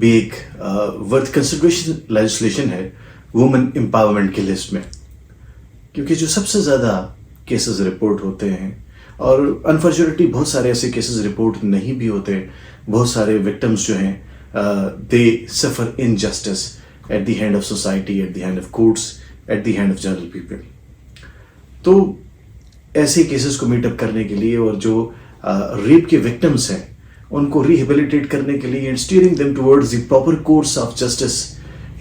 भी एक worth consideration legislation है वुमेन एम्पावरमेंट की लिस्ट में, क्योंकि जो सबसे ज़्यादा केसेस रिपोर्ट होते हैं, और अनफॉर्चुनेटली बहुत सारे ऐसे केसेस रिपोर्ट नहीं भी होते, बहुत सारे विक्टिम्स जो हैं they suffer injustice at the hand of society, at the hand of courts, at the hand of general people. तो ऐसे केसेस को मीटअप करने के लिए और जो रेप के विक्टिम्स हैं उनको रिहेबिलिटेट करने के लिए and steering them towards the proper course of justice,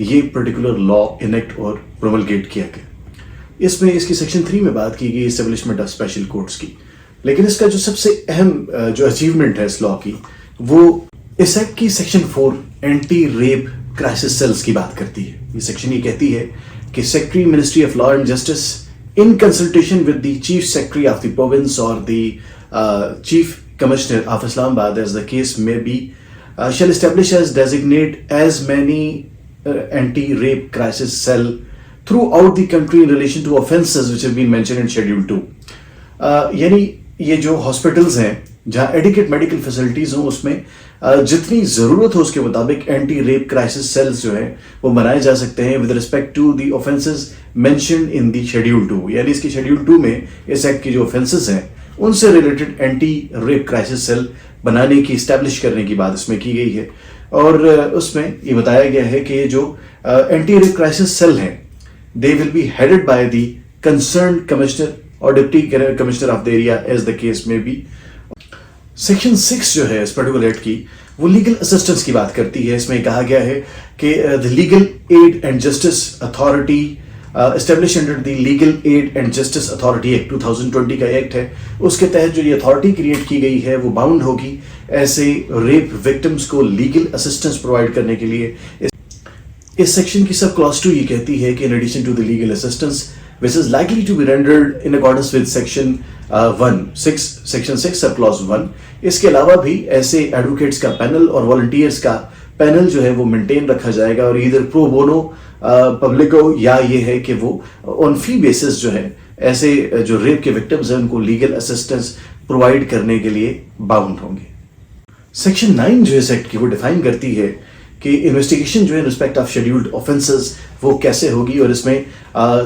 ये पर्टिकुलर लॉ इनेक्ट और प्रोमलगेट किया गया। इसमें इसकी सेक्शन 3 में बात की गई एस्टेब्लिशमेंट ऑफ स्पेशल कोर्ट्स की, लेकिन इसका जो सबसे अहम जो अचीवमेंट है इस लॉ की, वो इस एक्ट की section 4 anti rape crisis cells की बात करती है। ये सेक्शन ये कहती है कि secretary ministry of law and justice in consultation with the chief secretary of the province or the chief commissioner of Islamabad, as the case may be, shall establish as designate as many anti-rape crisis cell throughout the country in relation to offences which have been mentioned in Schedule 2. यानी ये जो hospitals हैं जहाँ adequate medical facilities हों, उसमें जितनी ज़रूरत हो उसके मुताबिक एंटी रेप क्राइसिस सेल्स जो हैं वो बनाए जा सकते हैं with respect to the offences mentioned in the schedule 2। यानी इसकी शेड्यूल 2 में इस एक्ट की जो ऑफेंसेस हैं उनसे related anti rape crisis cell बनाने की, इस्टेब्लिश करने की बात इसमें की गई है। और उसमें ये बताया गया है कि ये जो एंटी रेप क्राइसिस सेल हैं they will be headed by the concern commissioner और deputy commissioner of the area as the case में बी। सेक्शन 6 जो है इस पर्टिकुलर एक्ट की, वो लीगल असिस्टेंस की बात करती है। इसमें कहा गया है कि the legal aid and justice authority establish under the legal aid and justice authority act 2020 का एक्ट है, उसके तहत जो ये अथॉरिटी क्रिएट की गई है वो बाउंड होगी ऐसे रेप विक्टिम्स को लीगल असिस्टेंस प्रोवाइड करने के लिए। इस सेक्शन की सब क्लॉज 2 ये कहती है कि in addition to the legal assistance which is likely to be rendered in accordance with section 6 सब clause 1, इसके अलावा भी ऐसे एडवोकेट्स का पैनल और वॉलंटियर्स का पैनल जो है वो मेंटेन रखा जाएगा, और इधर प्रो बोनो पब्लिक हो या ये है कि वो ऑन फी बेसिस जो है ऐसे जो रेप के विक्टिम्स हैं उनको लीगल असिस्टेंस प्रोवाइड करने के लिए बाउंड होंगे। सेक्शन 9 जो इस एक्ट की वो डिफाइन करती है कि इन्वेस्टिगेशन जो है रिस्पेक्ट ऑफ शेड्यूल्ड ऑफेंसेस वो कैसे होगी, और इसमें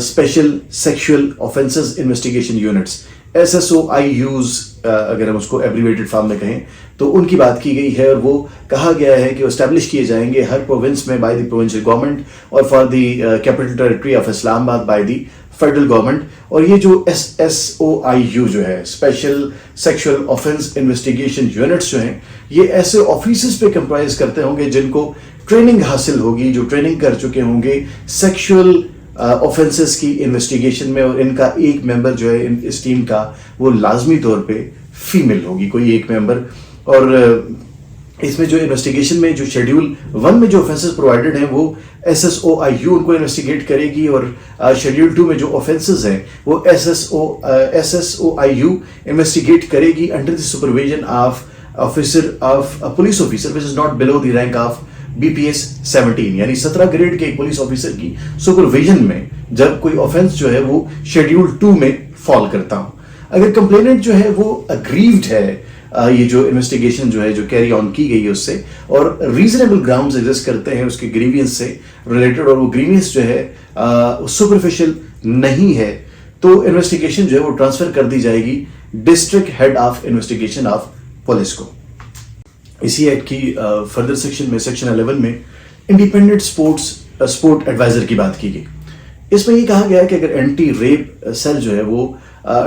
special sexual offences investigation units SSOIUs अगर हम उसको एब्रीवेटेड फॉर्म में कहें तो उनकी बात की गई है। और वो कहा गया है कि एस्टैब्लिश किए जाएंगे हर प्रोविंस में बाय द प्रोविंशियल गवर्नमेंट और for the capital territory of Islamabad by the federal government. और ये जो SSOIU जो है special sexual offence investigation units जो हैं ये ऐसे ऑफिसर्स पे कंप्राइज करते होंगे जिनको ट्रेनिंग हासिल होगी, जो ट्रेनिंग कर चुके होंगे सेक्सुअल ऑफेंसेस की इन्वेस्टिगेशन में, और इनका एक मेंबर जो है इस टीम का वो लाजमी तौर पे फीमेल होगी, कोई एक मेंबर। और इसमें जो इन्वेस्टिगेशन में जो शेड्यूल 1 में जो ऑफेंसेस प्रोवाइडेड हैं वो SSOIU उनको इन्वेस्टिगेट करेगी, और शेड्यूल 2 में जो ऑफेंसेस हैं वो SSOIU इन्वेस्टिगेट करेगी under the supervision of police officer which is not below the rank of BPS 17, यानी 17 ग्रेड के एक पुलिस ऑफिसर की सुपरविजन में जब कोई ऑफेंस जो है वो शेड्यूल 2 में फॉल करता हो। अगर कंप्लेनेंट जो है वो अग्रीव्ड है ये जो इन्वेस्टिगेशन जो है जो कैरी ऑन की गई है उससे, और रीजनेबल ग्राउंड्स एग्जिस्ट करते हैं उसके ग्रीवियंस से रिलेटेड, और वो ग्रीवियंस जो है सुपरफिशियल नहीं है, तो इन्वेस्टिगेशन जो है वो ट्रांसफर कर दी जाएगी district head of investigation of police को। इसी एक्ट की फर्दर सेक्शन में सेक्शन 11 में इंडिपेंडेंट स्पोर्ट एडवाइजर की बात की गई। इसमें ये कहा गया है कि अगर एंटी रेप सेल जो है वो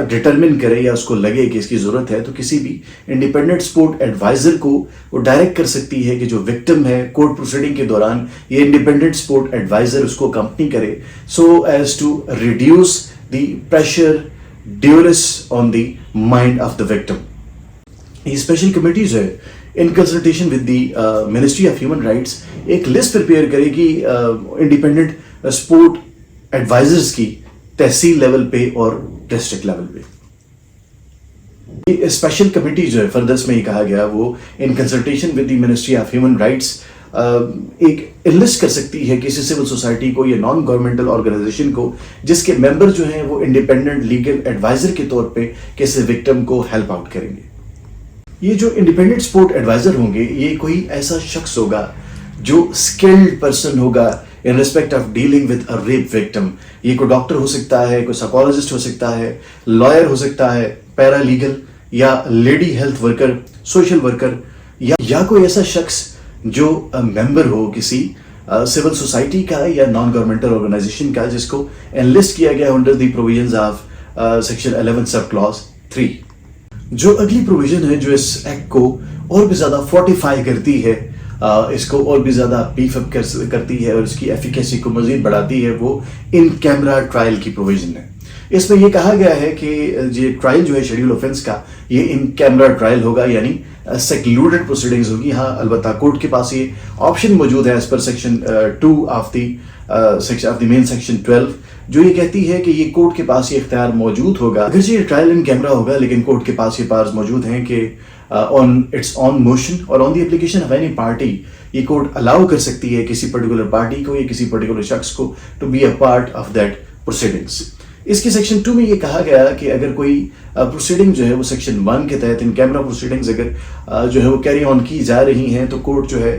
डिटरमिन करे या उसको लगे कि इसकी जरूरत है तो किसी भी इंडिपेंडेंट स्पोर्ट एडवाइजर को वो डायरेक्ट कर सकती है कि जो विक्टिम है कोर्ट प्रोसीडिंग के दौरान ये इंडिपेंडेंट स्पोर्ट एडवाइजर उसको कंपनी करे, so as to reduce the pressure duress on the mind of the victim. ये स्पेशल कमेटी जो है in consultation with the ministry of human rights एक लिस्ट प्रिपेयर करेगी इंडिपेंडेंट स्पोर्ट एडवाइजर्स की tehsil level पे और डिस्ट्रिक्ट लेवल पे। ये स्पेशल कमेटी जो है फर्दर्स में ये कहा गया वो इन consultation with the ministry of human rights एक लिस्ट कर सकती है किसी सिविल सोसाइटी को या नॉन गवर्नमेंटल ऑर्गेनाइजेशन को जिसके मेंबर जो हैं वो इंडिपेंडेंट लीगल एडवाइजर के तौर पे किसी विक्टिम को हेल्प आउट करेंगे। ये जो इंडिपेंडेंट स्पोर्ट एडवाइजर होंगे ये कोई ऐसा शख्स होगा जो स्किल्ड पर्सन होगा in respect of dealing with a rape victim, ये कोई डॉक्टर हो सकता है, कोई साइकोलॉजिस्ट हो सकता है, लॉयर हो सकता है, पैरालीगल या lady health worker, social worker, या कोई ऐसा शख्स जो मेंबर हो किसी सिविल सोसाइटी का या नॉन गवर्नमेंटल ऑर्गेनाइजेशन का, जिसको एनलिस्ट किया गया under the provisions of section 11 sub clause 3। जो अगली प्रोविजन है जो इस एक्ट को और भी ज्यादा फोर्टिफाई करती है, इसको और भी ज्यादा बीफ अप करती है और इसकी एफिकेसी को मजीद बढ़ाती है, वो इन कैमरा ट्रायल की प्रोविजन है। इसमें यह कहा गया है कि ये ट्रायल जो है शेड्यूल ऑफेंस का, ये इन कैमरा ट्रायल होगा, यानी सेक्लूडेड प्रोसीडिंग्स होगी। हाँ, अलबत्ता कोर्ट के पास ये ऑप्शन मौजूद है एज पर section 2 of the main section 12, जो ये कहती है कि ये कोर्ट के पास ये इख्तियार मौजूद होगा। अगर ये ट्रायल इन कैमरा होगा, लेकिन कोर्ट के पास ये पावर्स मौजूद हैं कि ऑन इट्स ऑन मोशन और on the application of any party, ये कोर्ट अलाउ कर सकती है किसी पर्टिकुलर पार्टी को या किसी पर्टिकुलर शख्स को to be a part of that proceedings. इसके सेक्शन 2 में ये कहा गया कि अगर कोई प्रोसीडिंग जो है वो सेक्शन 1 के तहत इन कैमरा प्रोसीडिंग्स अगर जो है वो कैरी ऑन की जा रही हैं, तो कोर्ट जो है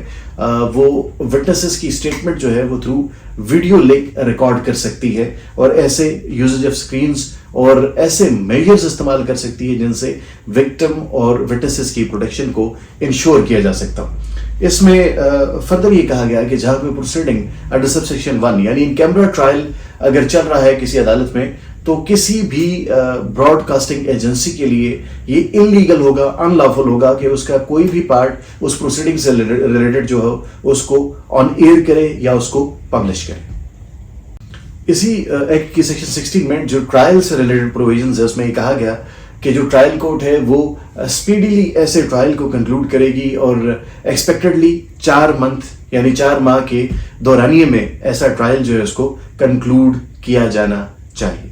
वो विटनेसेस की स्टेटमेंट जो है वो थ्रू वीडियो लिंक रिकॉर्ड कर सकती है और ऐसे यूजेज ऑफ स्क्रीन्स और ऐसे मेजर्स इस्तेमाल कर सकती है जिनसे विक्टिम और विटनेसेस की प्रोटेक्शन को इंश्योर किया जा सकता हो। इसमें फर्दर ये कहा गया कि जहां कोई प्रोसीडिंग अंडर सब सेक्शन 1 यानी इन कैमरा ट्रायल अगर चल रहा है किसी अदालत में, तो किसी भी ब्रॉडकास्टिंग एजेंसी के लिए ये इलीगल होगा, अनलॉफुल होगा कि उसका कोई भी पार्ट उस प्रोसीडिंग से रिलेटेड जो हो उसको ऑन एयर करे या उसको पब्लिश करे। इसी एक्ट की सेक्शन 16 में जो ट्रायल से रिलेटेड प्रोविजंस है, उसमें ये कहा गया कि जो ट्रायल कोर्ट है वो स्पीडीली ऐसे ट्रायल को कंक्लूड करेगी और एक्सपेक्टेडली 4 मंथ यानी 4 माह के दौरानिए में ऐसा ट्रायल जो है उसको कंक्लूड किया जाना चाहिए।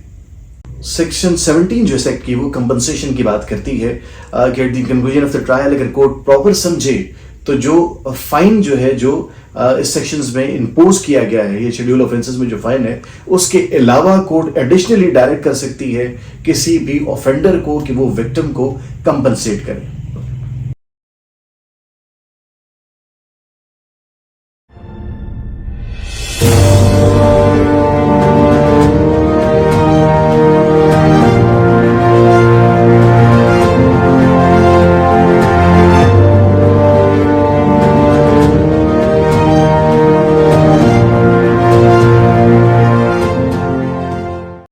सेक्शन 17 जो इस एक्ट की वो कंपनसेशन की बात करती है कि at the conclusion of the trial अगर कोर्ट प्रॉपर समझे तो जो फाइन जो है जो इस सेक्शंस में इंपोज किया गया है, ये शेड्यूल ऑफेंसेस में जो फाइन है, उसके अलावा कोर्ट एडिशनली डायरेक्ट कर सकती है किसी भी ऑफेंडर को कि वो विक्टिम को कंपनसेट करे।